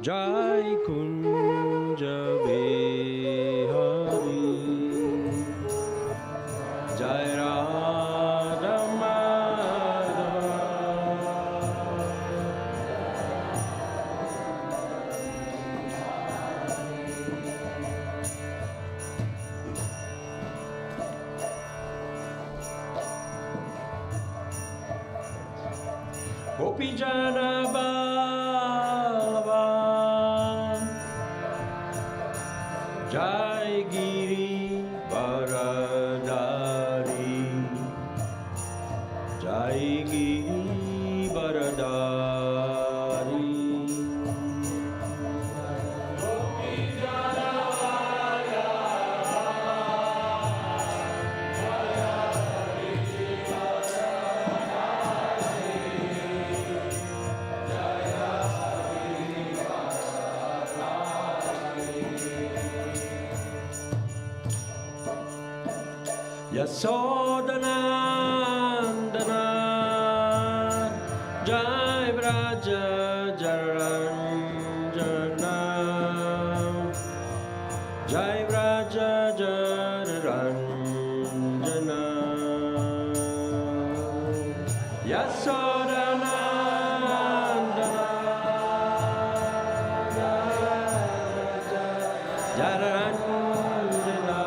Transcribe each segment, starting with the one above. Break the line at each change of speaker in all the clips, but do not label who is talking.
Jai Kunja Bihari, Jai Radha Madhava, Gopi Jana Ballabha, Jai Giri Varadari, Jai Giri Varadari. Yasodhanandana, Jai Vraja Jaranjana, Jai Vraja Jaranjana, Yasodhanandana, Jaranjana,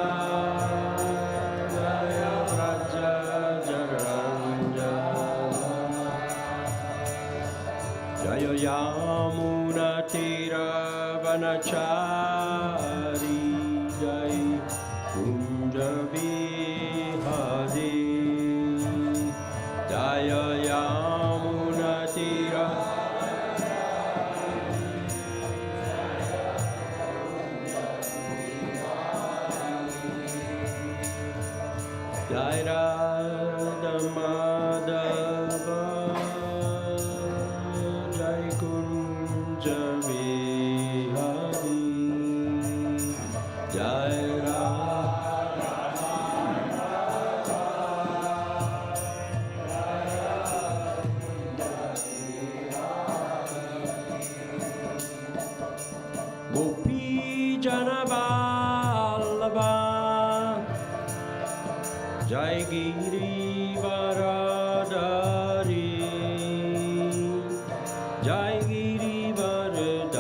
Jaya Yamuna Tira Vanachari, Jai Kunja Bihari, Jaya Yamuna Tira, Jai Radha Madhava, Jai Kunja Bihari, Jai Radha Gopi Jana Vallabha, Jai Giri Varadari, Jai Giri Varadari.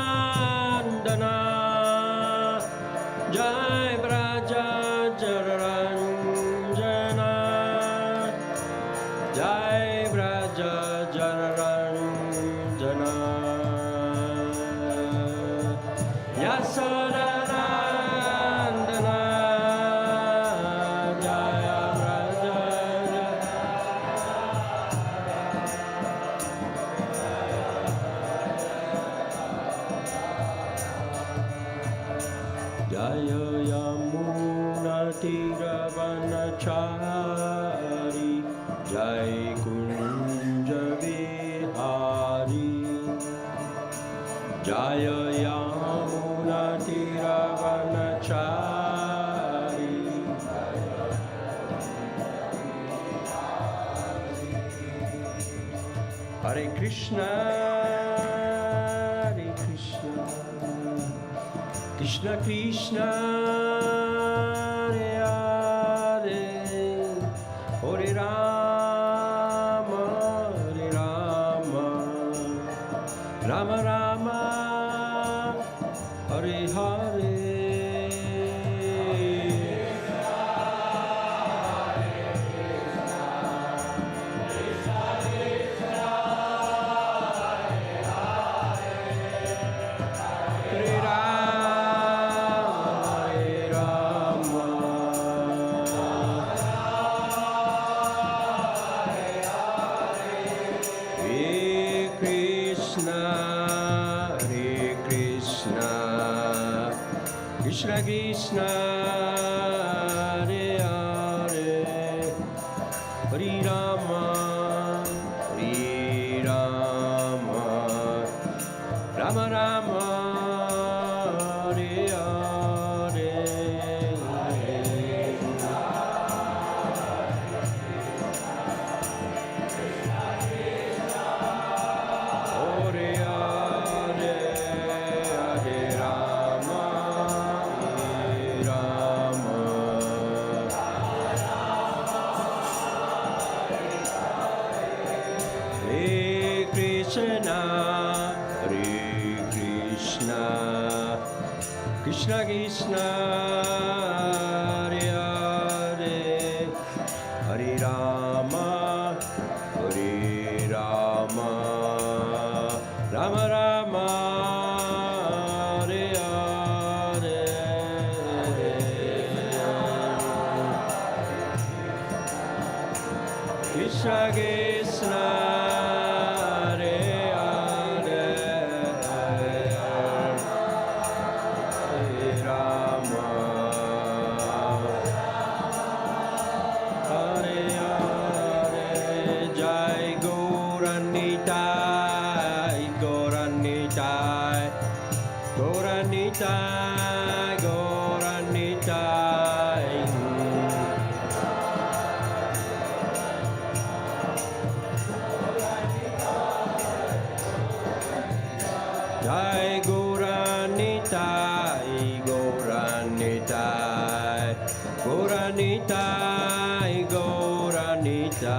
Yasodhanandana, Jai Vraja Jaranjana, Jai Vraja Jaranjana, Yasodhanandana, Jai Vraja Jaya Yamuna Tira Vanachari, Jai Kunja Bihari, Jaya Yamuna Tira Vanachari, Hare Krishna, Hare Krishna, Krishna Krishna, Hare Hare, Hare Rama, Hare Rama, Rama Rama, Hare Hare. Krishna Krishna, Hare Rama Rama, Hare Hare, Hare Hare, Hare Rama, Hare Rama, Hare Krishna, Hare Krishna, Krishna Krishna, Hare Hare, Hare Rama, Hare Rama, Rama Rama, Hare Hare, Krishna Krishna, Hare Hare, Hare Rama, Hare Hare, Jai Gauranitai, Gauranitai, Gauranitai, Gauranitai. Jai Gauranitai, Gauranitai, Gauranitai, Gauranitai.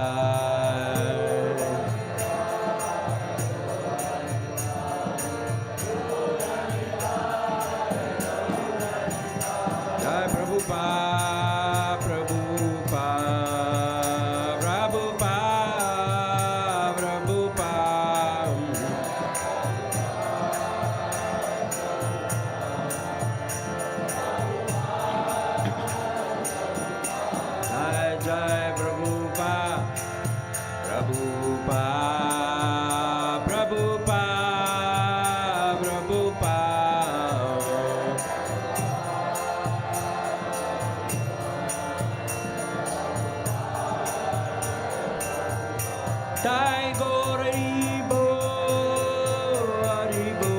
Jai Prabhupada, Prabhupada, Prabhupada, Prabhupada. Jai Jai Prabhupada, Prabhupada, Prabhupada, Prabhupada. Jai Gaur Haribo, Haribo,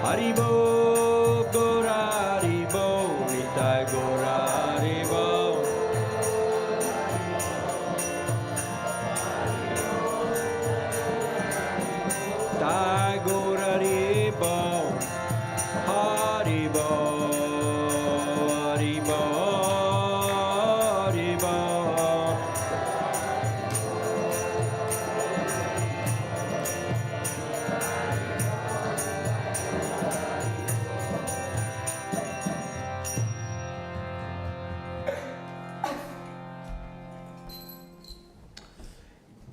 Haribo, Gaur Haribo, Nitai Gaur Haribo. Jai Gaur Haribo, Haribo, Haribo, Haribo.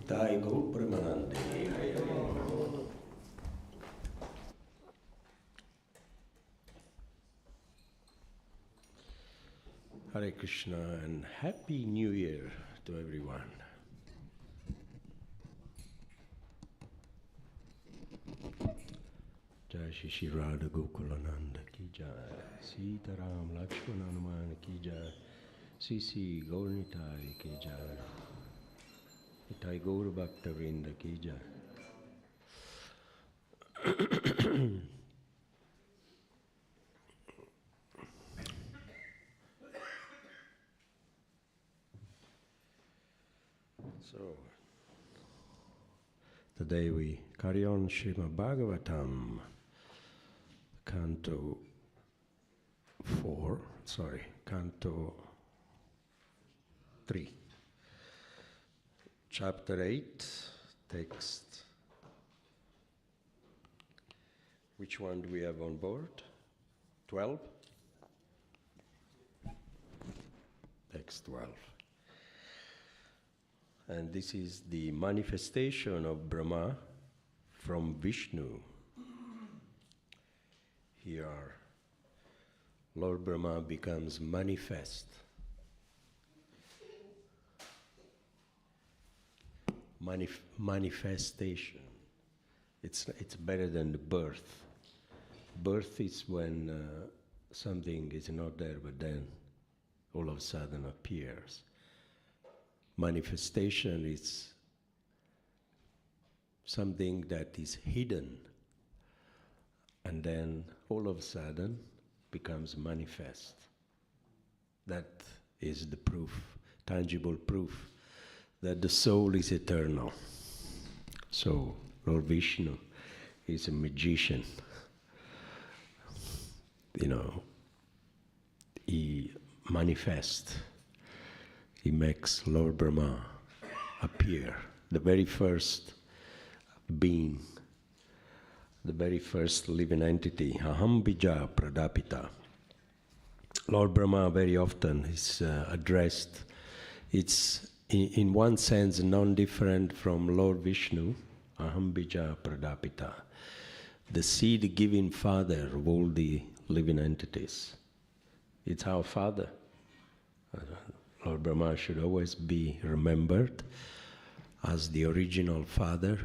Jai Gaur Premanande. Hare Krishna and Happy New Year to everyone. Jai Shri Shri Radha Gokulananda ki jai, Sita Ram Lakshmana Hanuman ki jai, Sisi Gaurnitai ki jai, Nitai Gaur Bhaktivedanta ki jai. So, today we carry on Srimad Bhagavatam, Canto 3, Chapter 8, text. Which one do we have on board? 12? Text 12. And this is the manifestation of Brahma from Vishnu. Here, Lord Brahma becomes manifest. Manifestation. It's better than the birth. Birth is when something is not there, but then all of a sudden appears. Manifestation is something that is hidden and then all of a sudden becomes manifest. That is the proof, tangible proof, that the soul is eternal. So Lord Vishnu is a magician. He manifests. He makes Lord Brahma appear, the very first being, the very first living entity, Aham Bija Pradapita. Lord Brahma very often is addressed. It's in one sense non-different from Lord Vishnu, Aham Bija Pradapita, the seed-giving father of all the living entities. It's our father. Lord Brahma should always be remembered as the original father.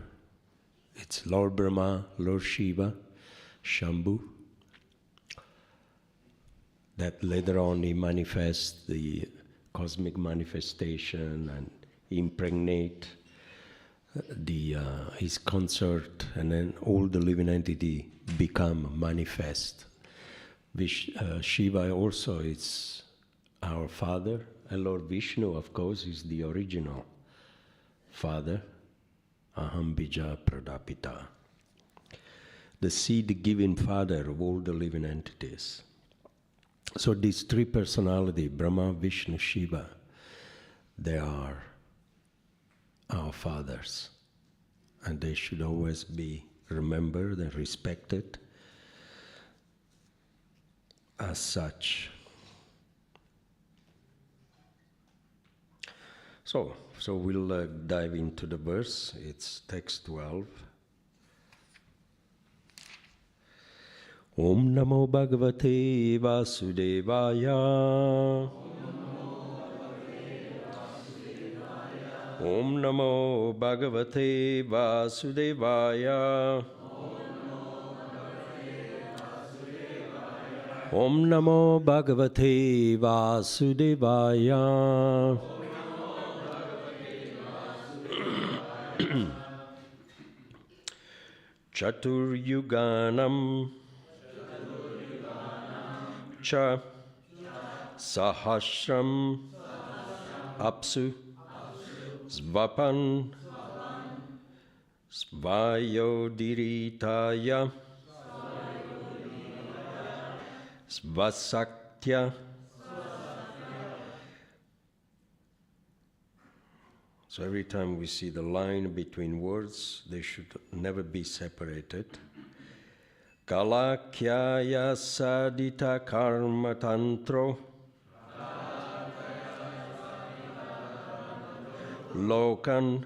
It's Lord Brahma, Lord Shiva, Shambhu, that later on he manifests the cosmic manifestation and impregnate his consort, and then all the living entity become manifest. Shiva also is our father, and Lord Vishnu, of course, is the original father, Aham Bija Pradapita, the seed-giving father of all the living entities. So these three personalities, Brahma, Vishnu, Shiva, they are our fathers, and they should always be remembered and respected as such. So we'll dive into the verse. It's text 12. Om Namo Bhagavate Vasudevaya. Om Namo Bhagavate Vasudevaya. Om Namo Bhagavate Vasudevaya. Chaturyuganam cha sahasram apsu svapan svayodiritaya svasaktya. So every time we see the line between words, they should never be separated. Kalakyaya sadita karma tantro lokan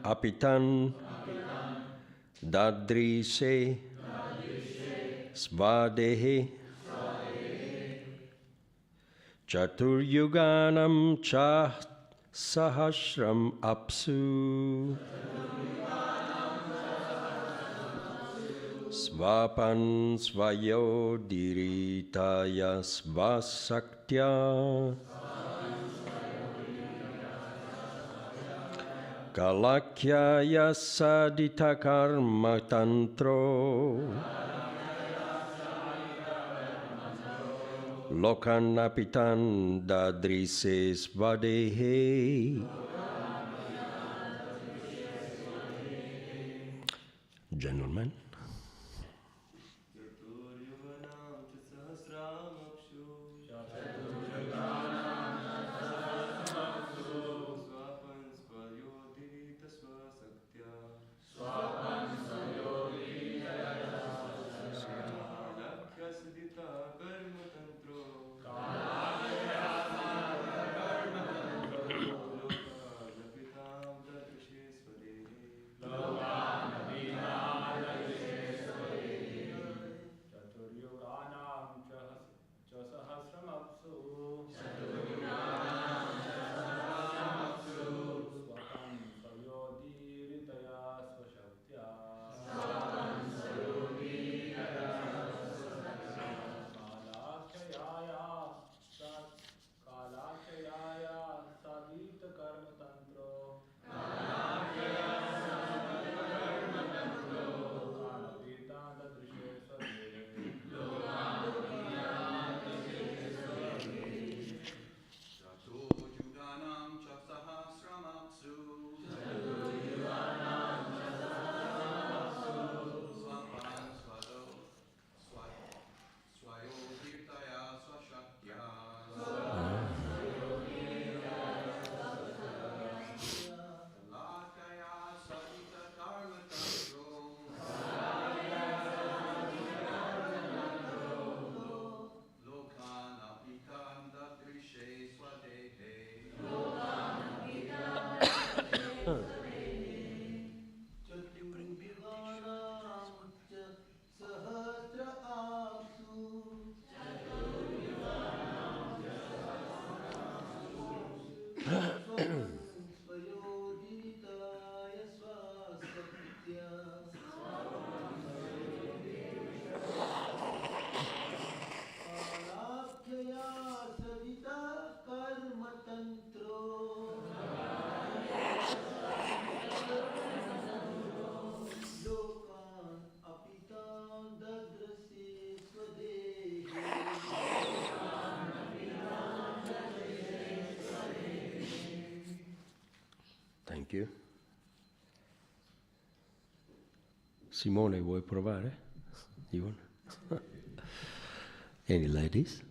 apitan dadrise svadehe chaturyuganam cha sahasram apsu svapan svayodiritaya svasaktya kalakyaya sadita karma tantro lokanapitan dadrise svadehe. Gentlemen. you. Simone, vuoi provare? You want? Any ladies?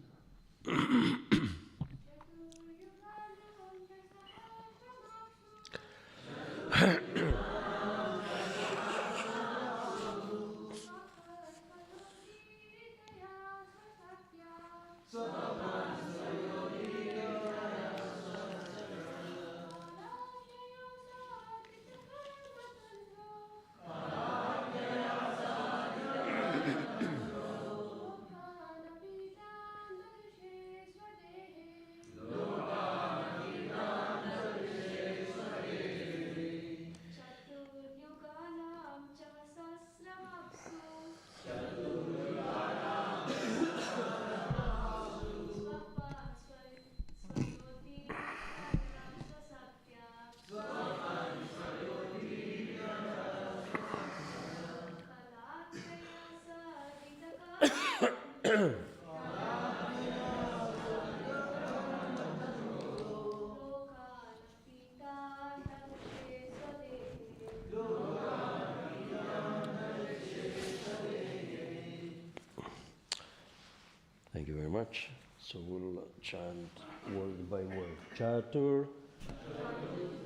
Thank you very much. So we'll chant word by word. Chatur,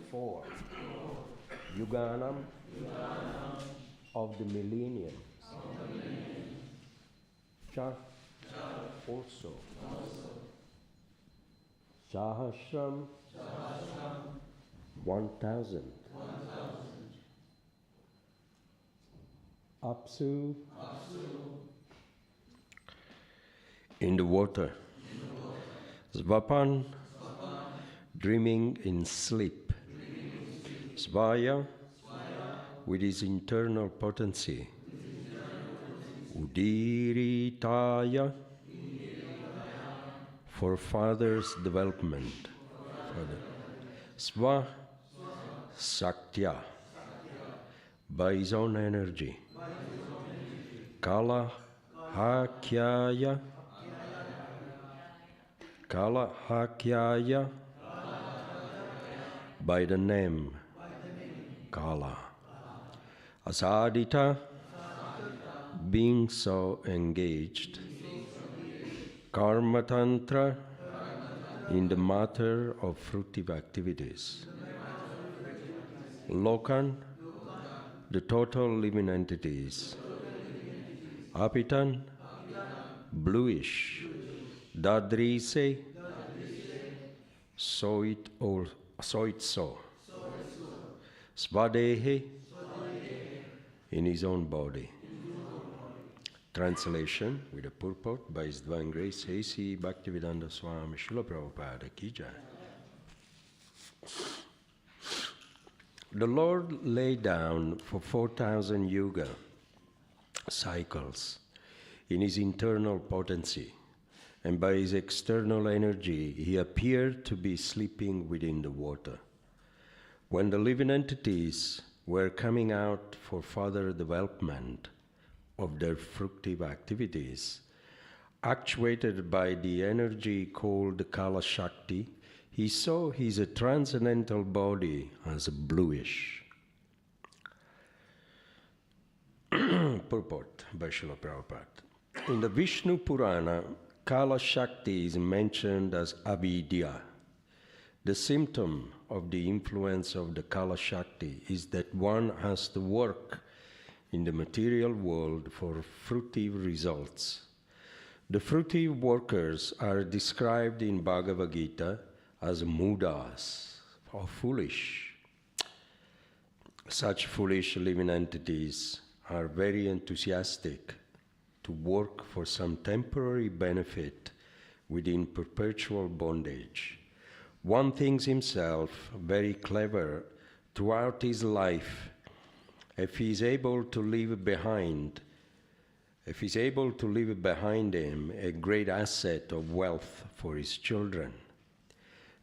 4. Yuganam, of the millennium. Cha, also. Sahasram, 1,000. Apsu, in the water. Svapan, dreaming in sleep. Svaya, with his internal potency. Udiritaya, for father's development. Sva, Saktya, by his own energy. Kala, Hakyaya, Kala Hakyaya, by the name Kala. Asadita, being so engaged. Karma Tantra, in the matter of fruitive activities. Lokan, the total living entities. Apitan, bluish. Dadrise, so it so. Svadehe, in his own body. Translation with a purport by His Divine Grace A.C. Bhaktivedanta Swami Srila Prabhupada Ki Jai. The Lord laid down for 4,000 yuga cycles in his internal potency, and by his external energy he appeared to be sleeping within the water. When the living entities were coming out for further development of their fruitive activities, actuated by the energy called Kala Shakti, he saw his transcendental body as bluish. Purport by Srila Prabhupada. In the Vishnu Purana, Kala Shakti is mentioned as avidya. The symptom of the influence of the Kala Shakti is that one has to work in the material world for fruitive results. The fruitive workers are described in Bhagavad Gita as mudas, or foolish. Such foolish living entities are very enthusiastic to work for some temporary benefit within perpetual bondage. One thinks himself very clever throughout his life if he is able to leave behind him a great asset of wealth for his children.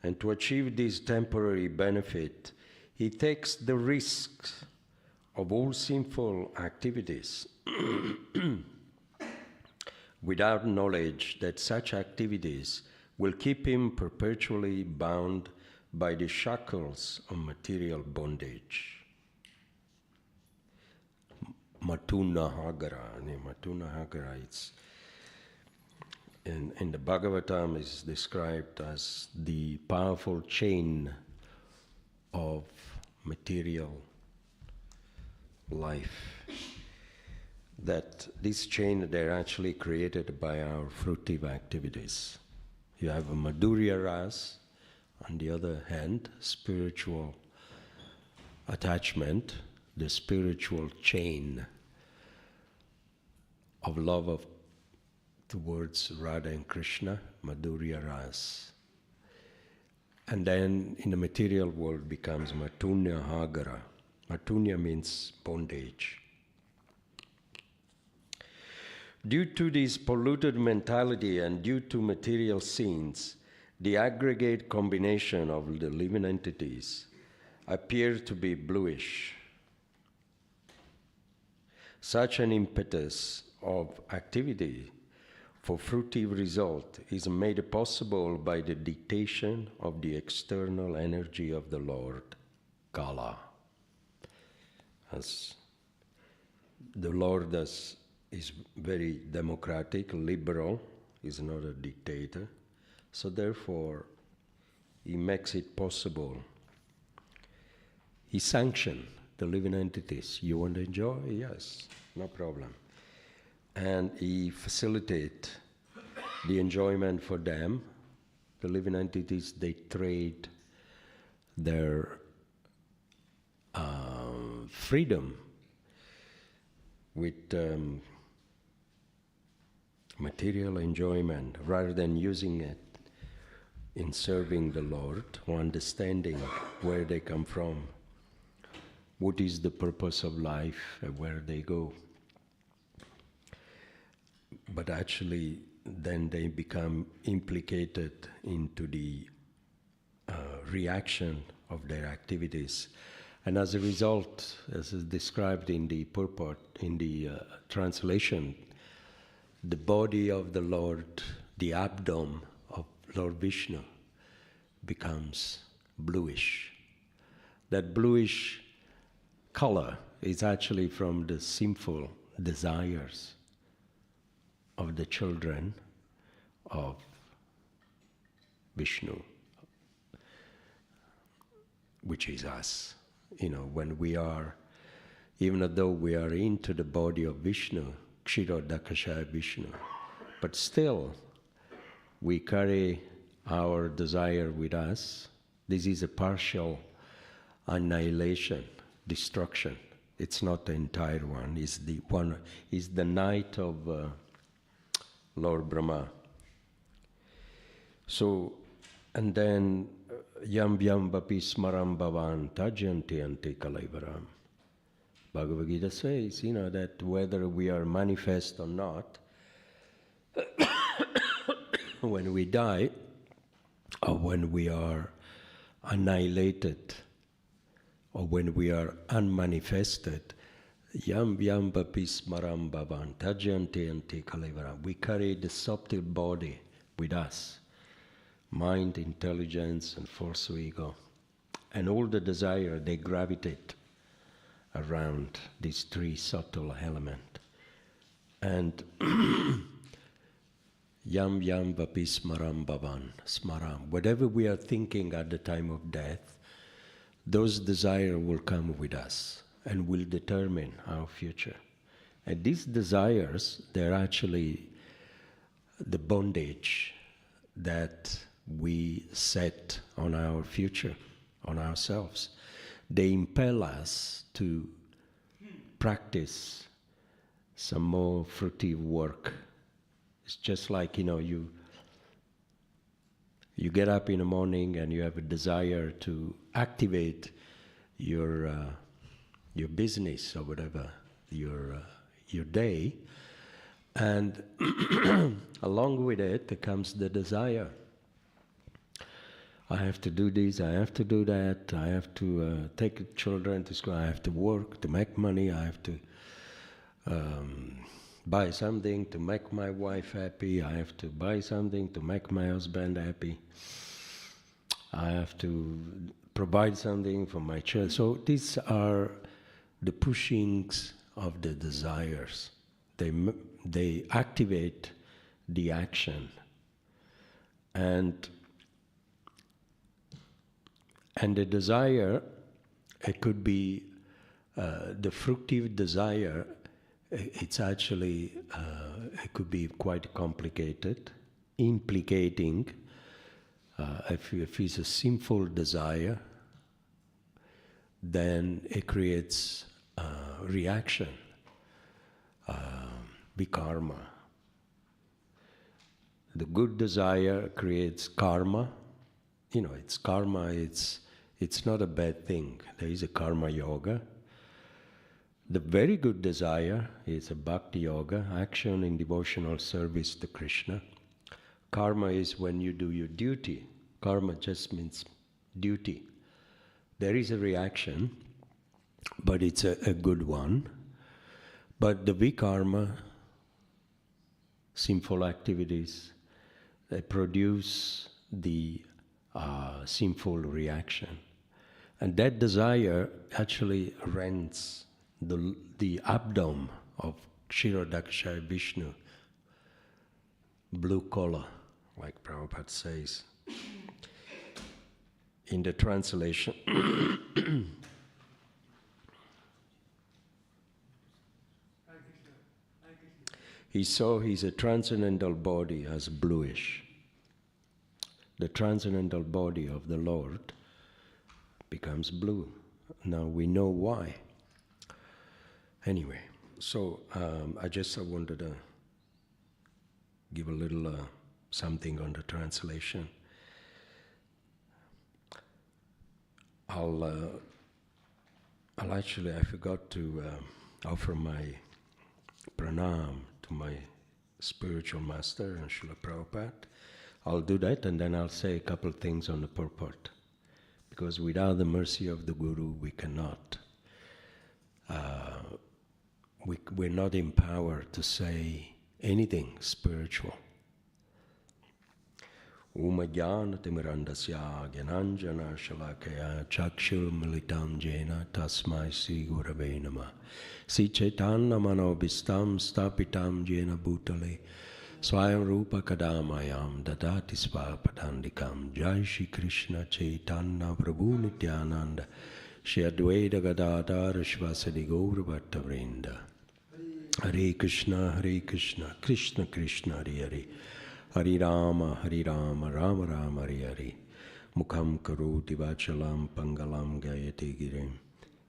And to achieve this temporary benefit, he takes the risks of all sinful activities without knowledge that such activities will keep him perpetually bound by the shackles of material bondage. Matunahagara, it's in the Bhagavatam is described as the powerful chain of material life. That this chain, they're actually created by our fruitive activities. You have a Madhurya Ras, on the other hand, spiritual attachment, the spiritual chain of love towards Radha and Krishna, Madhurya Ras. And then in the material world becomes Matunya Hagara. Matunya means bondage. Due to this polluted mentality and due to material scenes, the aggregate combination of the living entities appear to be bluish. Such an impetus of activity for fruitive result is made possible by the dictation of the external energy of the Lord, Kala. As the Lord is very democratic, liberal, is not a dictator, so therefore he makes it possible. He sanctions the living entities. You want to enjoy? Yes, no problem. And he facilitates the enjoyment for them. The living entities, they trade their freedom with material enjoyment rather than using it in serving the Lord or understanding where they come from, what is the purpose of life and where they go. But actually then they become implicated into the reaction of their activities. And as a result, as is described in the purport, in the translation, the body of the Lord, the abdomen of Lord Vishnu becomes bluish. That bluish color is actually from the sinful desires of the children of Vishnu, which is us. You know, when we are, even though we are into the body of Vishnu, Kshirodakashaya Vishnu, but still we carry our desire with us. This is a partial annihilation, destruction. It's not the entire one. It's the night of Lord Brahma. So, and then yam vapi smaram bhavan tajanti ante kalaivaram. Bhagavad Gita says, that whether we are manifest or not, when we die, or when we are annihilated, or when we are unmanifested, yam vapi smaram bhavan tajanti ante kalaivaram. We carry the subtle body with us. Mind, intelligence, and force of ego. And all the desire, they gravitate around these three subtle elements. And yam vapi smaram bhavan, smaram. Whatever we are thinking at the time of death, those desires will come with us and will determine our future. And these desires, they're actually the bondage that we set on our future, on ourselves. They impel us to practice some more fruitive work. It's just like, you get up in the morning and you have a desire to activate your business or whatever, your day, and along with it comes the desire. I have to do this, I have to do that, I have to take children to school, I have to work to make money, I have to buy something to make my wife happy, I have to buy something to make my husband happy. I have to provide something for my child. So these are the pushings of the desires. They activate the action, and the desire, it could be the fruitive desire. It's actually it could be quite complicated, implicating if it's a sinful desire, then it creates reaction, vikarma. The good desire creates karma. You know, it's karma. It's not a bad thing. There is a karma yoga. The very good desire is a bhakti yoga, action in devotional service to Krishna. Karma is when you do your duty. Karma just means duty. There is a reaction, but it's a good one. But the vikarma, sinful activities, they produce the sinful reaction. And that desire actually rents the abdomen of Kshirodaksha Vishnu, blue collar, like Prabhupada says. In the translation, he saw his transcendental body as bluish. The transcendental body of the Lord becomes blue. Now we know why. Anyway, so I wanted to give a little something on the translation. I forgot to offer my pranam to my spiritual master and Srila Prabhupada. I'll do that, and then I'll say a couple of things on the purport. Because without the mercy of the Guru, we cannot. We're not empowered to say anything spiritual. Uma jnana timirandasya gyananjana shalakaya chakshur militam jena tasmai sri gurave namah. Si chaitanya manobhistam stapitam jena bhutale swayam rupa kadamayam dadati svapadandikam. Jai Shri Krishna Chaitanya Prabhu Nityananda Shri Advaita Gadadhara Shivasadi Gaura Bhattavrinda. Hare Krishna, Krishna Krishna, Hare Hare, Hare Rama, Rama Rama, Hare Hare. Mukham karoti vachalam pangalam gayate girim.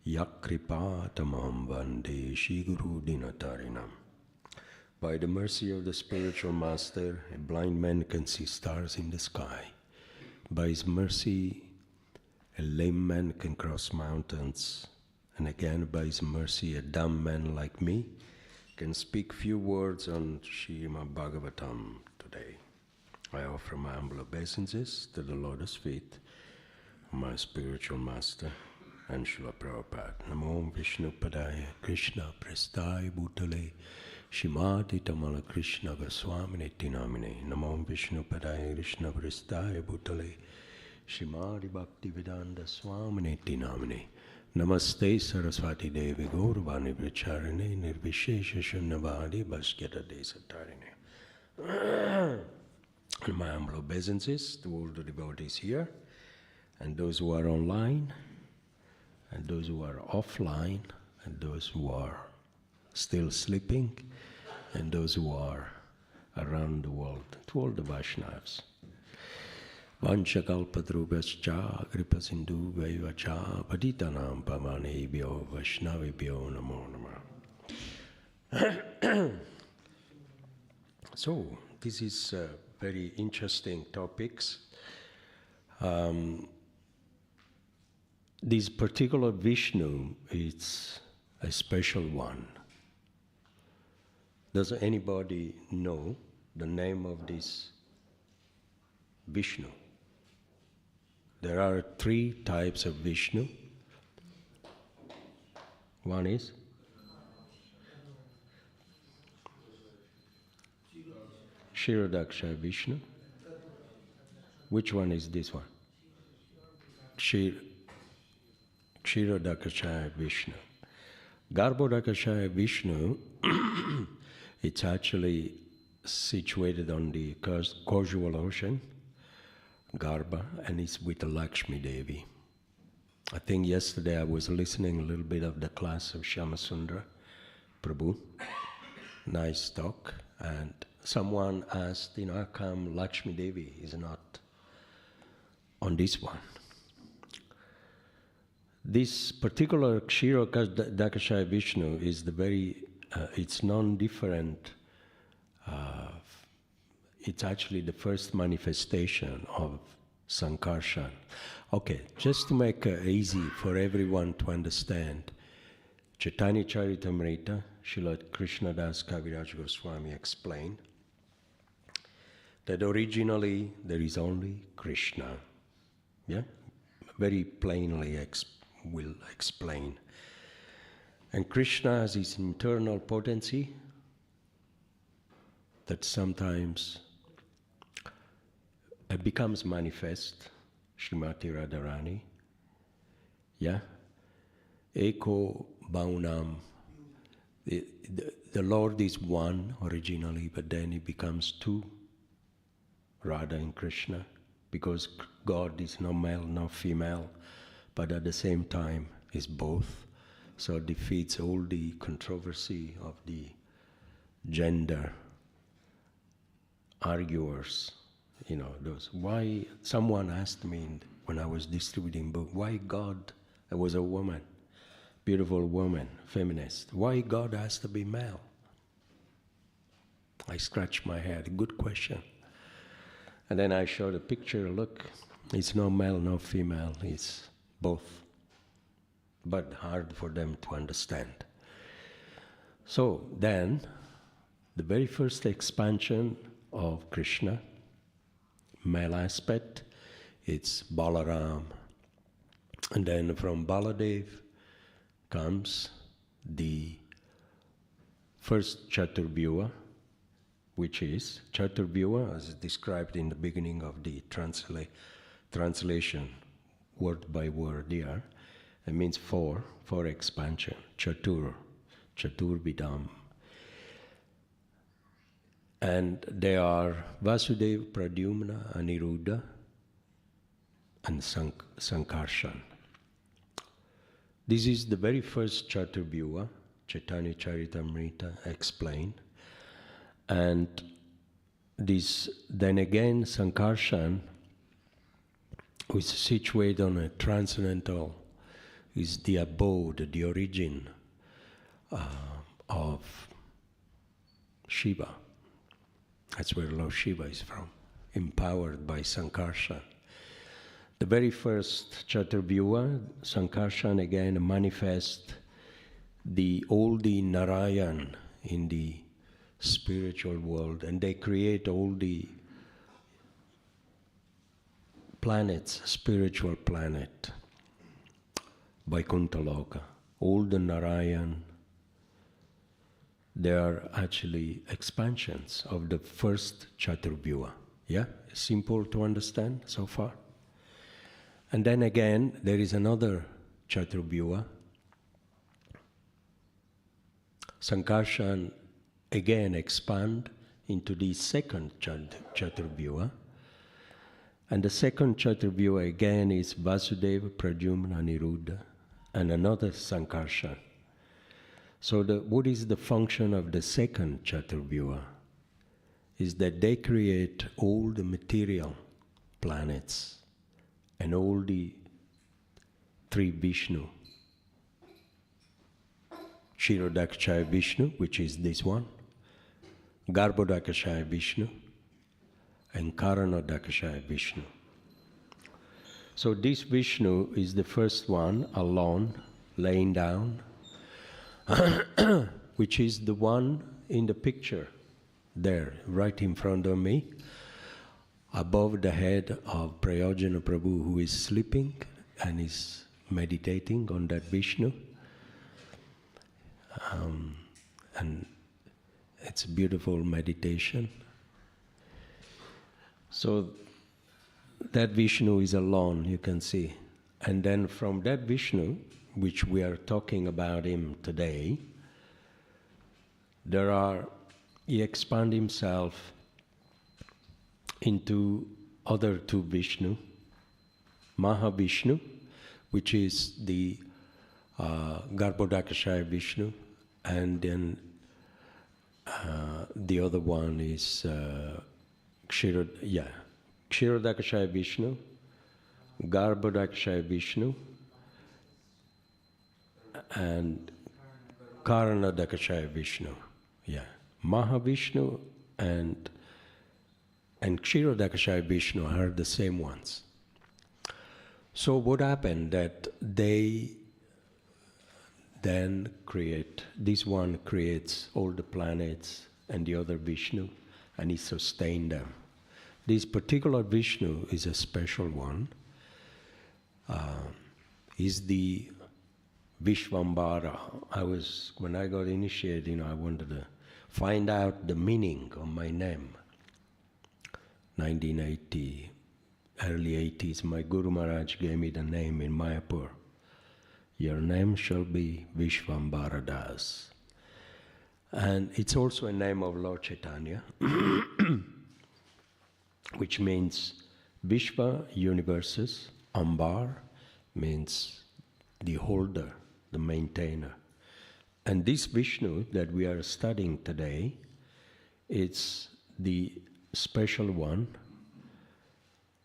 Yakripa tamam vande Shri Guru Dinatarinam. By the mercy of the spiritual master, a blind man can see stars in the sky. By his mercy, a lame man can cross mountains. And again, by his mercy, a dumb man like me can speak few words on Srimad Bhagavatam today. I offer my humble obeisances to the lotus feet of my spiritual master and Srila Prabhupada. Namo Vishnu Padaya Krishna Prasthaya Bhutale Shimati Tamala Krishna Goswamini Tinamine. Namo Vishnu Padaya Krishna Prasthaya Bhutale Shimati Bhaktivedanta Swamini Tinamine. Namaste Saraswati Devi Gauravani Vricharane Nirvishesha Shunnavadi Bhasketa Desatarine. And my humble obeisances to all the devotees here, and those who are online, and those who are offline, and those who are still sleeping, and those who are around the world, to all the Vaishnavas. Vanchakalpadrubhascha kripasindu vaivacha patitanam pavanebhyo vaishnavibhyo namo namah. So, this is very interesting topics. This particular Vishnu is a special one. Does anybody know the name of this Vishnu? There are 3 types of Vishnu. One is Kshirodaksha Vishnu. Which one is this one? Kshirodakashaya Vishnu. Garbhodakashaya Vishnu, it's actually situated on the causal ocean, Garbha, and it's with the Lakshmi Devi. I think yesterday I was listening a little bit of the class of Shyamasundara Prabhu. Nice talk. And someone asked, how come Lakshmi Devi is not on this one? This particular Kshirodakashaya Vishnu is the very, it's non-different, it's actually the first manifestation of Sankarshan. Okay, just to make it easy for everyone to understand, Chaitanya Charitamrita, Srila Krishnadas Kaviraj Goswami explained that originally there is only Krishna. Yeah? Very plainly will explain. And Krishna has his internal potency that sometimes it becomes manifest, Srimati Radharani. Yeah? Eko Baunam. The Lord is one originally, but then he becomes two, Radha and Krishna, because God is no male, no female, but at the same time is both. So it defeats all the controversy of the gender arguers. Those. Why, someone asked me when I was distributing book, why God, I was a woman, beautiful woman, feminist, why God has to be male? I scratched my head, good question. And then I showed a picture, look, it's no male, no female, it's both. But hard for them to understand. So then, the very first expansion of Krishna, male aspect, it's Balaram. And then from Baladev comes the first Chaturvyuha, which is Chaturvyuha, as described in the beginning of the translation, word by word here. It means four expansion, Chaturvidam. And they are Vasudeva, Pradyumna, Aniruddha, and Sankarshan. This is the very first Chaturvyuha, Chaitanya Charitamrita explained. And this, then again, Sankarshan, which is situated on a transcendental, is the abode, the origin of Shiva. That's where Lord Shiva is from, empowered by Sankarshan. The very first Chaturvyuha, Sankarshan again manifests all the Narayan in the spiritual world, and they create all the planets, spiritual planet, Vaikuntha-loka, all the Narayan. They are actually expansions of the first Chaturvyuha. Yeah? Simple to understand so far? And then again, there is another Chaturvyuha. Sankarshan again expand into the second Chaturvyuha. And the second Chaturvyuha again is Vasudeva, Pradyumna, Aniruddha, and another Sankarshan. So what is the function of the second Chaturvyuha? Is that they create all the material planets and all the three Vishnu. Kshirodakashaya Vishnu, which is this one, Garbhodakashaya Vishnu, and Karanodakashaya Vishnu. So this Vishnu is the first one, alone, laying down, which is the one in the picture there, right in front of me, above the head of Prayojana Prabhu, who is sleeping and is meditating on that Vishnu. And it's a beautiful meditation. So that Vishnu is alone, you can see, And then from that Vishnu, which we are talking about him today, he expand himself into other two Vishnu, Mahavishnu, which is the Garbhodakashaya Vishnu, and then the other one is Kshirodakashaya Vishnu, Garbhodakashaya Vishnu, and Karanadakashaya Vishnu. Yeah, Mahavishnu and Kshirodakashaya Vishnu are the same ones. So what happened that they then this one creates all the planets and the other Vishnu, and he sustained them. This particular Vishnu is a special one. Is the Vishvambara. When I got initiated, I wanted to find out the meaning of my name. 1980, early 80s, my Guru Maharaj gave me the name in Mayapur. Your name shall be Vishvambara Das. And it's also a name of Lord Chaitanya, which means Vishva, universes, Ambar means the holder, the maintainer. And this Vishnu that we are studying today, it's the special one,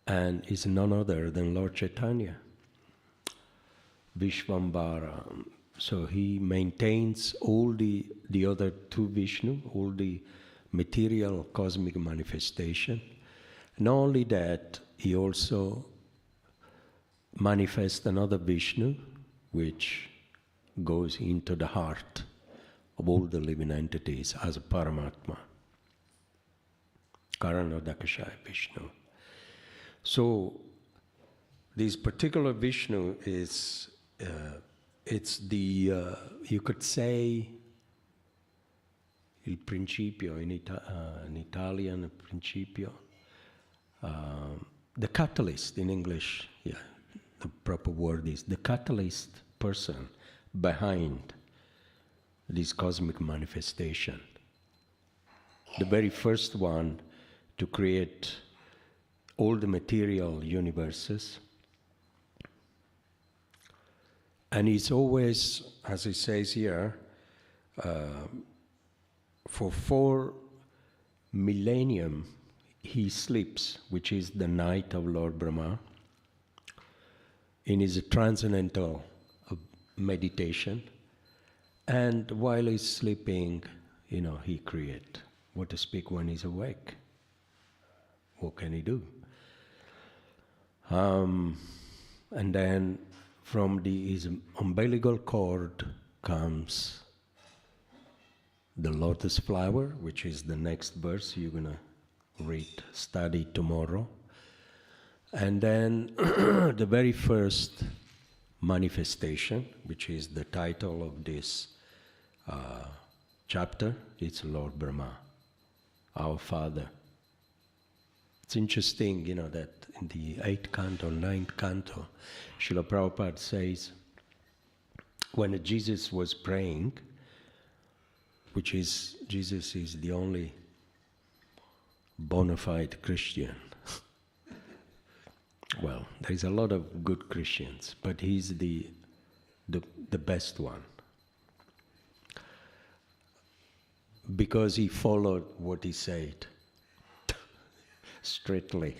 and is none other than Lord Chaitanya, Vishvambara. So he maintains all the other two Vishnu, all the material cosmic manifestation. Not only that, he also manifests another Vishnu, which goes into the heart of all the living entities as a Paramatma. Karanadakashaya Vishnu. So this particular Vishnu is, it's the, you could say, il principio, in Italian, principio, the catalyst in English, yeah, the proper word is the catalyst person behind this cosmic manifestation. The very first one to create all the material universes. And it's always, as it says here, for 4 millennium he sleeps, which is the night of Lord Brahma, in his transcendental meditation. And while he's sleeping, he creates. What to speak when he's awake? What can he do? And then from his umbilical cord comes the lotus flower, which is the next verse you're going to study tomorrow. And then the very first manifestation, which is the title of this chapter, it's Lord Brahma, our Father. It's interesting, that in the 8th canto, 9th canto, Srila Prabhupada says, when Jesus was praying, Jesus is the only bona fide Christian. Well, there's a lot of good Christians, but he's the best one. Because he followed what he said strictly.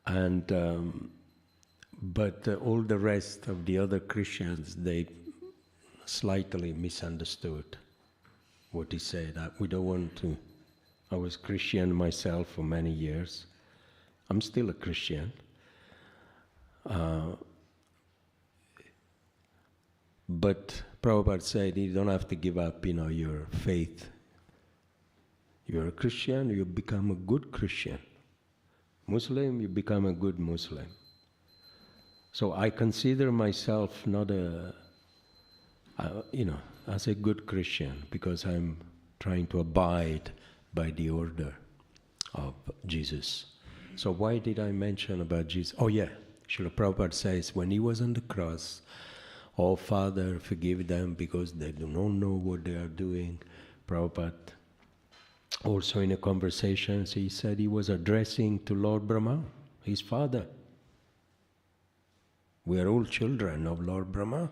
And but all the rest of the other Christians, they slightly misunderstood what he said. We don't want to. I was Christian myself for many years. I'm still a Christian. But Prabhupada said you don't have to give up, your faith. You're a Christian, you become a good Christian. Muslim, you become a good Muslim. So I consider myself not as a good Christian because I'm trying to abide by the order of Jesus. So why did I mention about Jesus? Oh yeah, Srila Prabhupada says, when he was on the cross, "Oh Father, forgive them because they do not know what they are doing." Prabhupada, also in a conversation, he said he was addressing to Lord Brahma, his father. We are all children of Lord Brahma.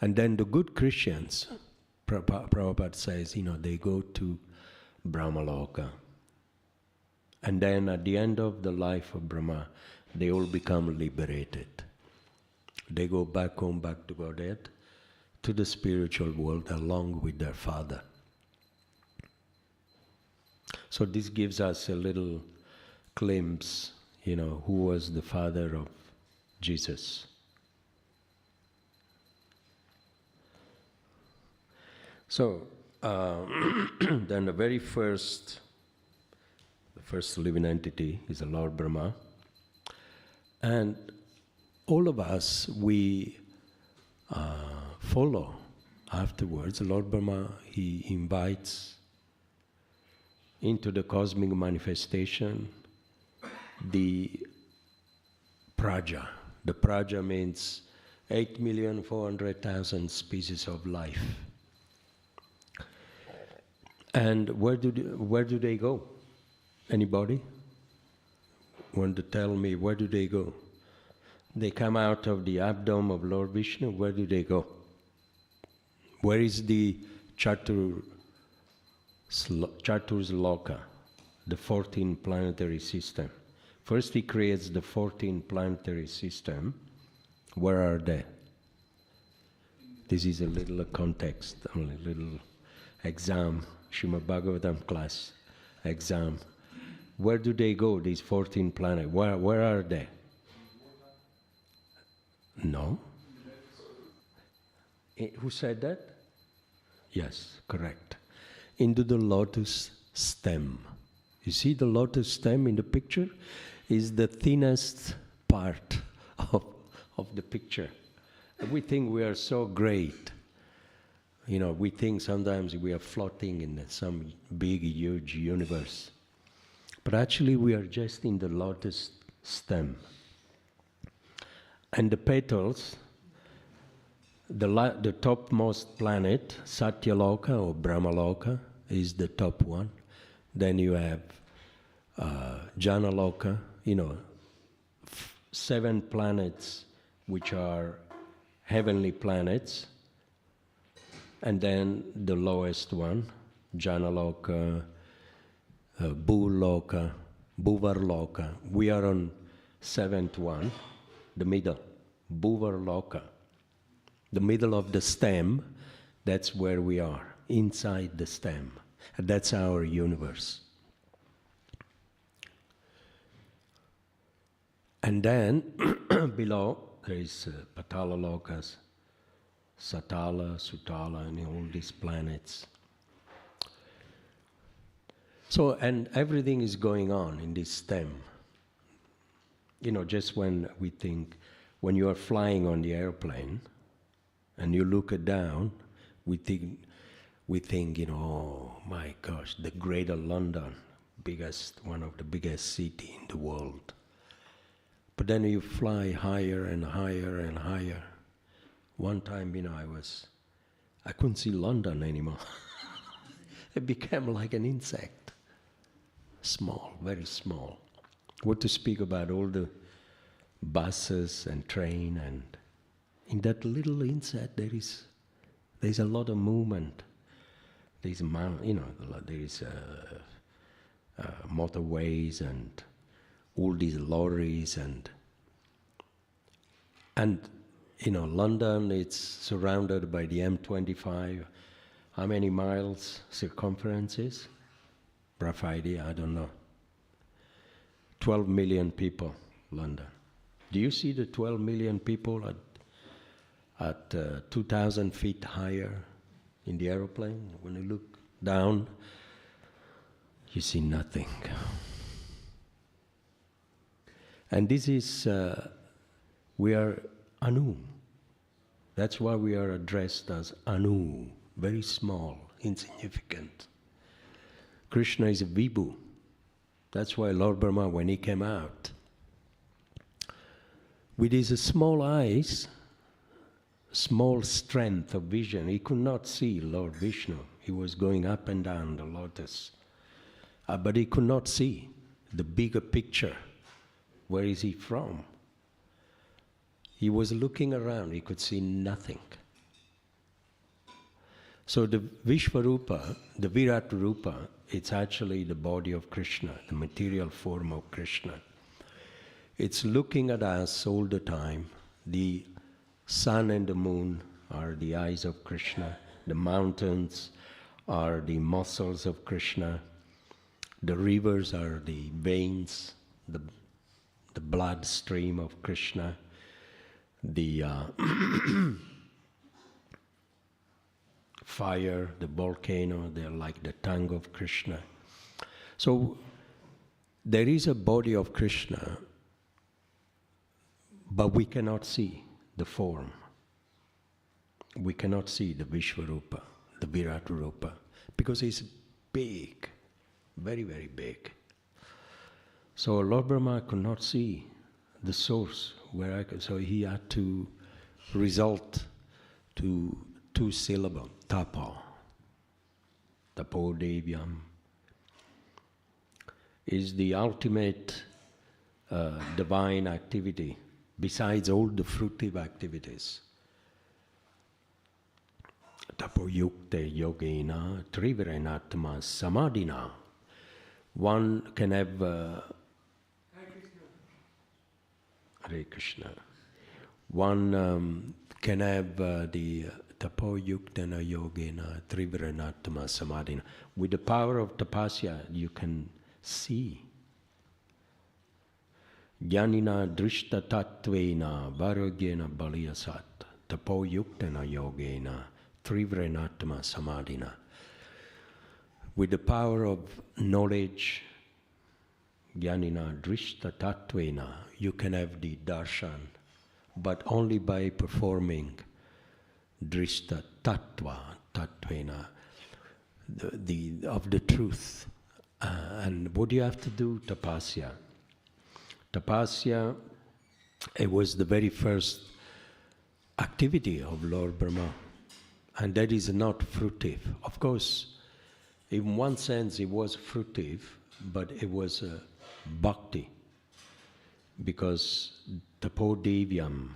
And then the good Christians, Prabhupada says, they go to Brahmaloka. And then at the end of the life of Brahma, they all become liberated. They go back home, back to Godhead, to the spiritual world along with their father. So this gives us a little glimpse, who was the father of Jesus. So then the first living entity is the Lord Brahma. And all of us, we follow afterwards. Lord Brahma, he invites into the cosmic manifestation the praja. The praja means 8,400,000 species of life. And where do they go? Anybody want to tell me where do they go? They come out of the abdomen of Lord Vishnu. Where do they go? Where is the Chatursloka, the 14 planetary system? First he creates the 14 planetary system. Where are they? This is a little context, only a little exam, Srimad Bhagavatam class exam. Where do they go, these 14 planets? Where are they? No. Who said that? Yes, correct. Into the lotus stem. You see the lotus stem in the picture is the thinnest part of the picture. We think we are so great. We think sometimes we are floating in some big, huge universe. But actually we are just in the lotus stem. And the petals, the topmost planet, Satyaloka or Brahmaloka, is the top one. Then you have Janaloka, 7 planets which are heavenly planets. And then the lowest one, Janaloka, Bhuloka, Bhuvarloka. We are on 7th one, the middle, Bhuvarloka. The middle of the stem, that's where we are, inside the stem. And that's our universe. And then below there is Patala Lokas, Satala, Sutala, and all these planets. So, and everything is going on in this stem. Just when we think, when you are flying on the airplane and you look down, we think, oh my gosh, the Greater London, one of the biggest city in the world. But then you fly higher and higher and higher. One time, I couldn't see London anymore. It became like an insect. Small, very small. What to speak about all the buses and train, and in that little insect there's a lot of movement. There's there is motorways and all these lorries and London, it's surrounded by the M25. How many miles circumference is? Rough idea, I don't know. 12 million people, London. Do you see the 12 million people at 2,000 feet higher in the aeroplane? When you look down, you see nothing. And this is, we are Anu. That's why we are addressed as Anu, very small, insignificant. Krishna is a Vibhu. That's why Lord Brahma, when he came out, with his small eyes, small strength of vision, he could not see Lord Vishnu. He was going up and down the lotus. But he could not see the bigger picture. Where is he from? He was looking around, he could see nothing. So the Vishvarupa, the Virat Rupa, it's actually the body of Krishna, the material form of Krishna. It's looking at us all the time. The sun and the moon are the eyes of Krishna. The mountains are the muscles of Krishna. The rivers are the veins, the blood stream of Krishna. The fire, the volcano, they're like the tongue of Krishna. So there is a body of Krishna, but we cannot see the form. We cannot see the Vishvarupa, the Virat Rupa, because it's big, very, very big. So Lord Brahma could not see the source where I could, so he had to resort to two syllables, tapa. Tapo devyam is the ultimate divine activity, besides all the fruitive activities. Tapo yukte yogena trivirenatma samadhina. One can have Hare Krishna. One can have the tapo yuktena yogena trivirenatma samadhina. With the power of tapasya, you can see. Jnanina drishta tattvena varogyena baliyasat tapo yuktena yogena trivirenatma samadhina. With the power of knowledge, Jnanina drishta tattvena, you can have the darshan, but only by performing drishta tattva, tattvena, of the truth. And what do you have to do? Tapasya. Tapasya, it was the very first activity of Lord Brahma, and that is not fruitive. Of course, in one sense it was fruitive, but it was bhakti, because tapo devyam,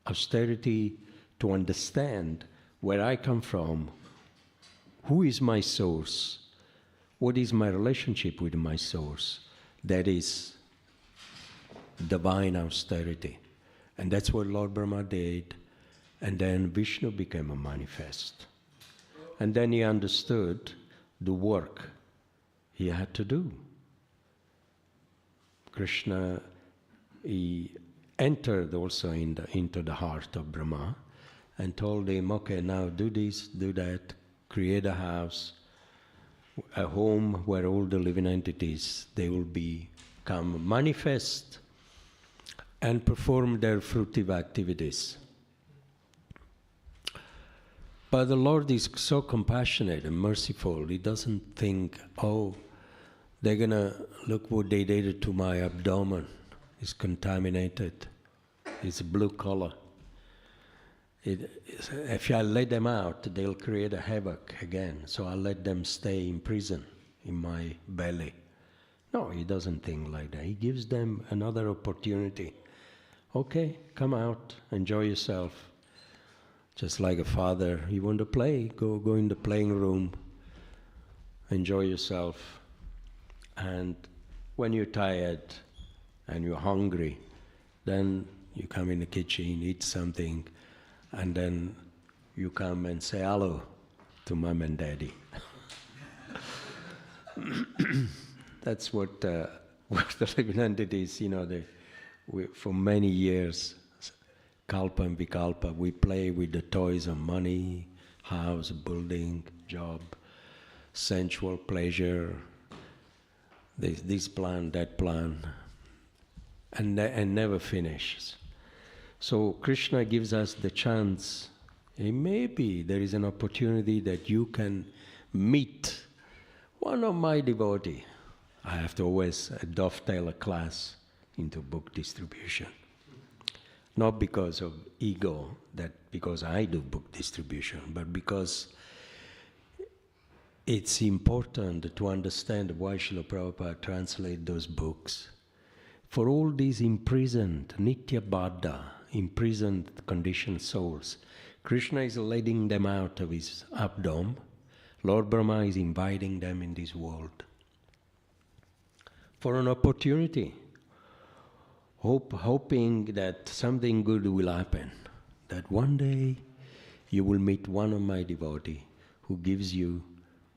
austerity to understand where I come from, who is my source, what is my relationship with my source, that is divine austerity. And that's what Lord Brahma did, and then Vishnu became a manifest. And then he understood the work he had to do. Krishna, he entered also into the heart of Brahma and told him, okay, now do this, do that, create a house, a home where all the living entities, they will become manifest and perform their fruitive activities. But the Lord is so compassionate and merciful, he doesn't think, oh, they're going to look what they did to my abdomen. It's contaminated. It's blue color. If I let them out, they'll create a havoc again. So I'll let them stay in prison in my belly. No, he doesn't think like that. He gives them another opportunity. Okay, come out, enjoy yourself. Just like a father, you want to play, go in the playing room, enjoy yourself. And when you're tired and you're hungry, then you come in the kitchen, eat something, and then you come and say hello to mom and daddy. That's what the living entities, for many years, kalpa and vikalpa, we play with the toys of money, house, building, job, sensual pleasure, this plan, that plan, and never finishes. So Krishna gives us the chance, maybe there is an opportunity that you can meet one of my devotees. I have to always dovetail a class into book distribution. not because of ego, that because I do book distribution, but because it's important to understand why Srila Prabhupada translated those books. For all these imprisoned, Nitya Baddha, imprisoned conditioned souls, Krishna is letting them out of his abdom. Lord Brahma is inviting them in this world for an opportunity, hoping that something good will happen, that one day you will meet one of my devotees who gives you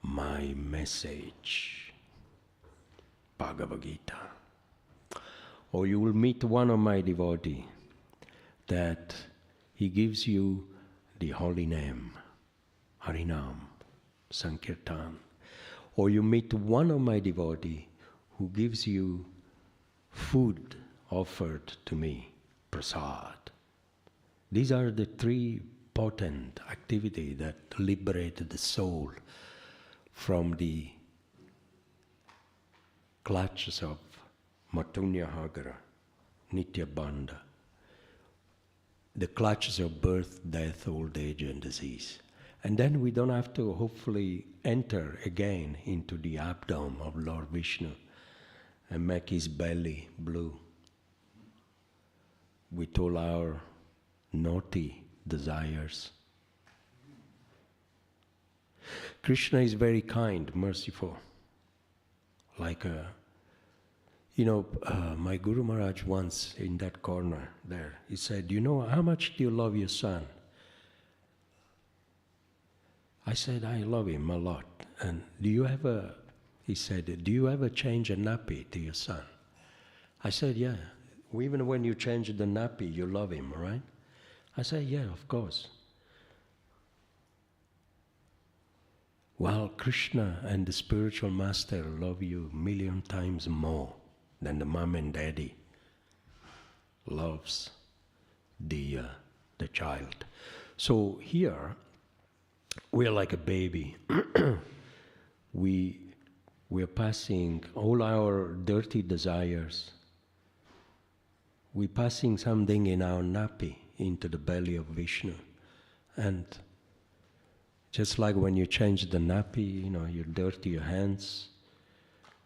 my message, Bhagavad Gita. Or you will meet one of my devotees that he gives you the holy name, Harinam, Sankirtan. Or you meet one of my devotees who gives you food offered to me, prasad. These are the three potent activities that liberated the soul from the clutches of Matunya Hagara, Nitya Bandha, the clutches of birth, death, old age, and disease. And then we don't have to hopefully enter again into the abdom of Lord Vishnu and make his belly blue with all our naughty desires. Krishna is very kind, merciful. Like my Guru Maharaj once in that corner there, he said, you know, how much do you love your son? I said, I love him a lot. And he said, do you ever change a nappy to your son? I said, yeah. Even when you change the nappy, you love him, right? I said, yeah, of course. While Krishna and the spiritual master love you 1,000,000 times more than the mom and daddy loves the child. So here, we're like a baby. We're passing all our dirty desires. We're passing something in our nappy into the belly of Vishnu. And just like when you change the nappy, you dirty your hands,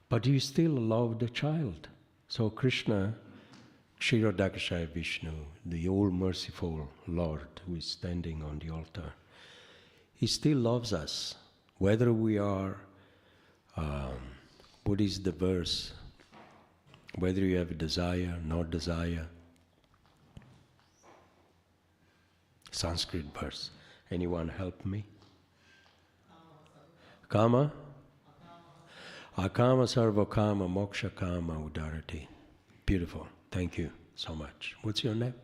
but you still love the child. So Krishna, Kshirodakshaya Vishnu, the all-merciful Lord who is standing on the altar, he still loves us, whether we are, what is the verse? Whether you have desire, not desire. Sanskrit verse. Anyone help me? Kama? Akama sarva kama moksha kama udarati. Beautiful. Thank you so much. What's your name?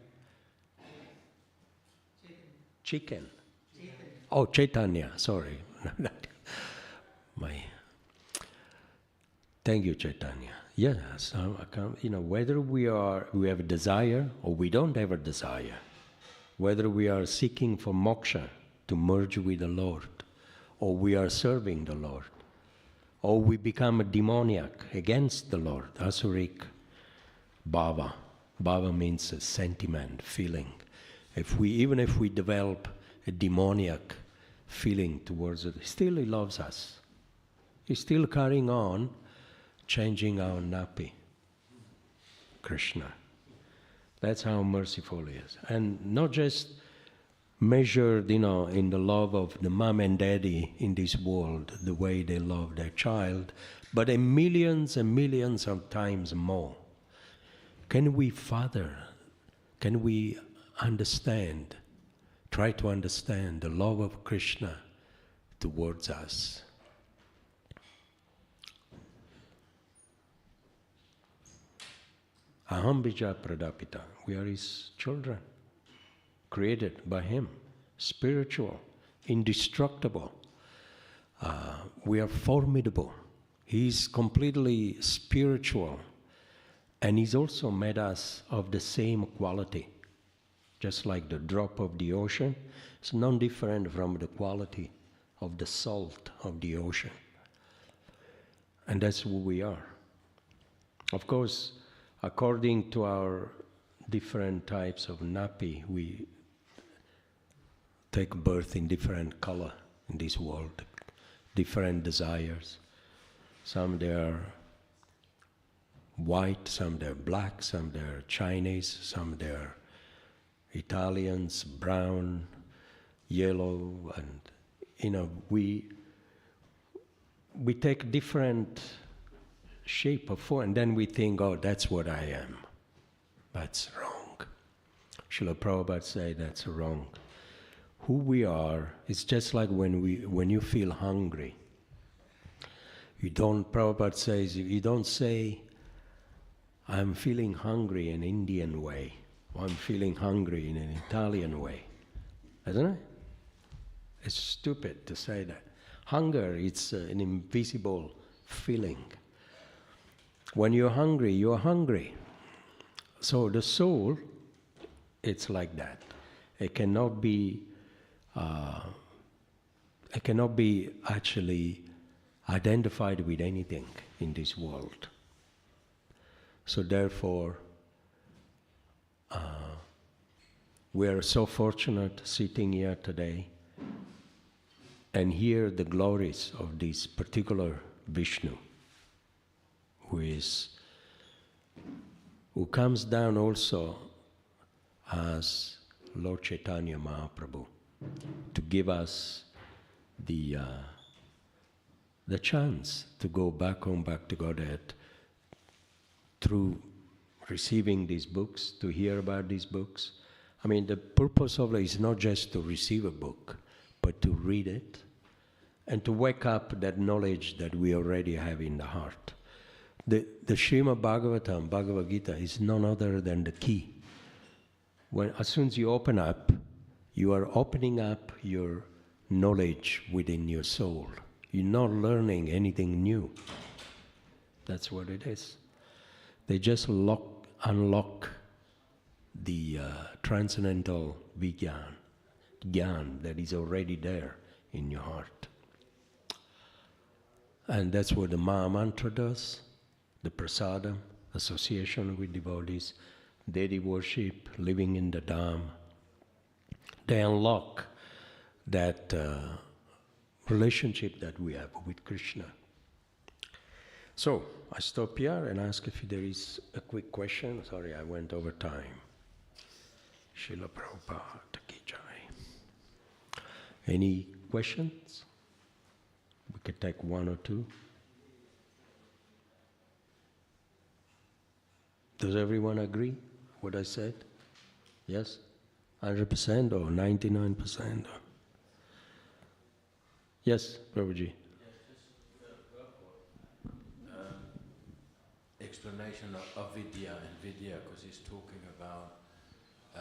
Chicken. Oh, Chaitanya. Sorry. Thank you, Chaitanya. Yes, whether we have a desire or we don't have a desire, whether we are seeking for moksha to merge with the Lord, or we are serving the Lord, or we become a demoniac against the Lord, asuric bhava. Bhava means a sentiment, feeling. Even if we develop a demoniac feeling towards it, still he loves us. He's still carrying on, changing our nappy. Krishna. That's how merciful he is. And not just measured, in the love of the mom and daddy in this world, the way they love their child, but in millions and millions of times more. Can we understand, try to understand the love of Krishna towards us? Aham bija pradapita. We are his children, created by him, spiritual, indestructible. We are formidable. He's completely spiritual, and he's also made us of the same quality. Just like the drop of the ocean, it's no different from the quality of the salt of the ocean. And that's who we are. Of course, according to our different types of nappy. We take birth in different color in this world, different desires. Some they are white, some they're black, some they're Chinese, some they're Italians, brown, yellow, and we take different shape or form, and then we think, oh, that's what I am. That's wrong. Srila Prabhupada said that's wrong. Who we are is just like when you feel hungry. Prabhupada says, you don't say, I'm feeling hungry in an Indian way, or I'm feeling hungry in an Italian way. Isn't it? It's stupid to say that. Hunger, it's an invisible feeling. When you're hungry, you're hungry. So the soul, it's like that. It cannot be actually identified with anything in this world. So therefore, we are so fortunate sitting here today and hear the glories of this particular Vishnu, who comes down also as Lord Chaitanya Mahaprabhu to give us the chance to go back home, back to Godhead, through receiving these books, to hear about these books. I mean, the purpose of it is not just to receive a book, but to read it and to wake up that knowledge that we already have in the heart. The Srimad Bhagavatam, Bhagavad Gita, is none other than the key. As soon as you open up, you are opening up your knowledge within your soul. You're not learning anything new. That's what it is. They just unlock the transcendental Gyan that is already there in your heart. And that's what the Maha Mantra does, the Prasadam, association with devotees, deity worship, living in the Dham. They unlock that relationship that we have with Krishna. So, I stop here and ask if there is a quick question. Sorry, I went over time. Srila Prabhupada Ki Jai. Any questions? We could take one or two. Does everyone agree what I said? Yes? 100% or 99%? Yes, Prabhuji.
Explanation of vidya and vidya, because he's talking about, I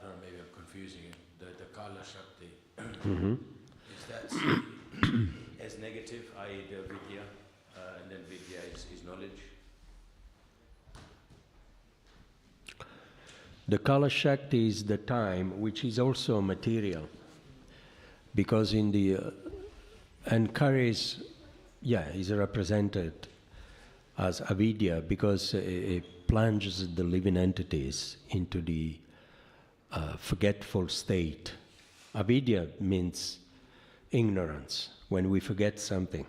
don't know, maybe I'm confusing it, the Kala Shakti.
Mm-hmm.
Is that seen as negative, i.e. the vidya, and then vidya is knowledge?
The Kala Shakti is the time which is also material, because in the and Kara is represented as avidya because it plunges the living entities into the forgetful state. Avidya means ignorance. When we forget something,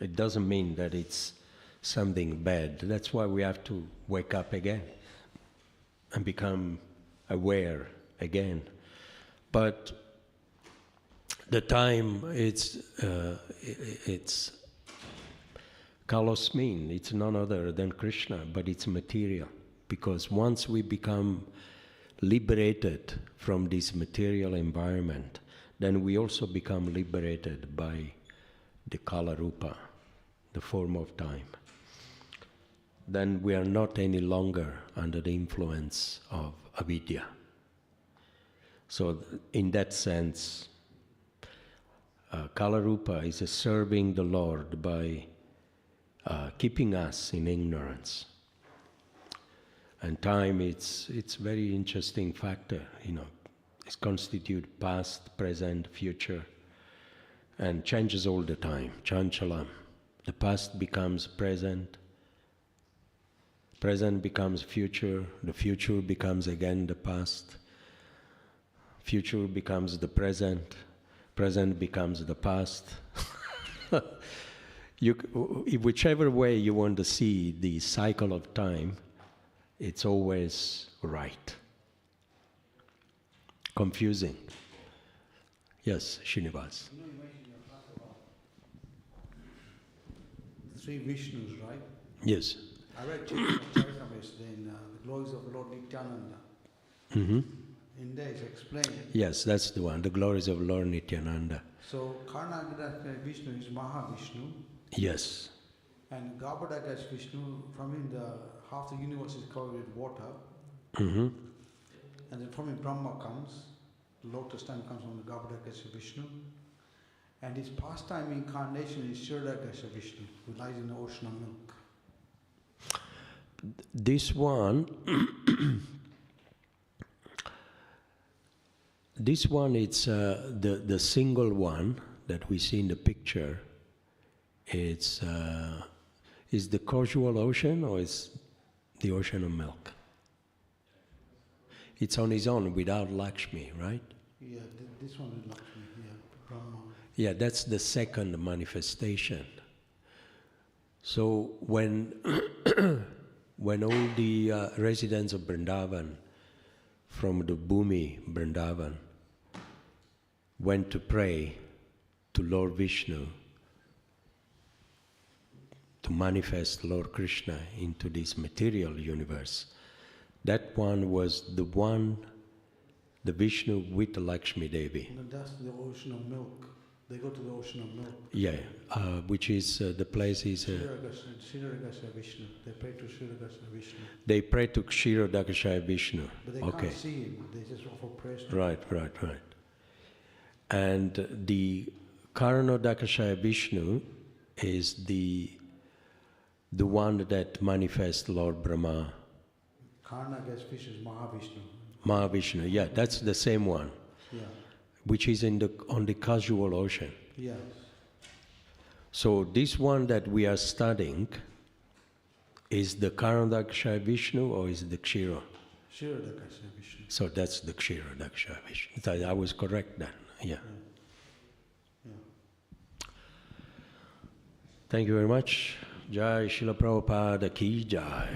it doesn't mean that it's something bad. That's why we have to wake up again and become aware again. But the time it's Kalosmin, it's none other than Krishna, but it's material. Because once we become liberated from this material environment, then we also become liberated by the Kala Rupa, the form of time. Then we are not any longer under the influence of avidya. So in that sense, Kala Rupa is serving the Lord by keeping us in ignorance. And time, it's very interesting factor, It constitutes past, present, future, and changes all the time. Chanchalam. The past becomes present, Present becomes future, the future becomes again the past, future becomes the present, present becomes the past. Whichever way you want to see the cycle of time, it's always right. Confusing. Yes, Srinivas.
You mentioned your class about 3 Vishnus, right?
Yes.
I read Charitamrita in The Glories of Lord Nityananda.
Mm-hmm.
In there it's explained.
Yes, that's the one, the glories of Lord Nityananda.
So Karnagadash Vishnu is Mahavishnu.
Yes.
And Garbhodakash Vishnu, from him half the universe is covered with water.
Mm-hmm.
And then from him Brahma comes. Lotus time comes from the Garbhodakash Vishnu. And his pastime incarnation is Kshirodakasha Vishnu, who lies in the ocean of milk.
This one, it's the single one that we see in the picture. It's is the causal ocean or is the ocean of milk? It's on its own without Lakshmi, right?
Yeah, this one is Lakshmi, yeah, Brahma.
Yeah, that's the second manifestation. So when when all the residents of Vrindavan from the Bhumi Vrindavan went to pray to Lord Vishnu to manifest Lord Krishna into this material universe, that one was the Vishnu with the Lakshmi Devi.
No, that's the ocean of milk. They go to the ocean of milk.
Yeah, which is the place is.
Kshirodakasha Vishnu. They pray to Kshirodakasha Vishnu.
They pray to Kshirodakasha Vishnu.
But they can't see him. They just offer prayers to him.
Right. And the Karanodakasha Vishnu is the one that manifests Lord Brahma.
Karnagadash Vishnu is Mahavishnu.
Mahavishnu, yeah, that's the same one.
Yeah.
Which is on the causal ocean.
Yes.
So this one that we are studying is the Karanodakasha Vishnu or is the Kshirodakasha
Vishnu.
So that's the Kshirodakasha Vishnu. I was correct then, yeah. Thank you very much. Jai Srila Prabhupada Ki Jai.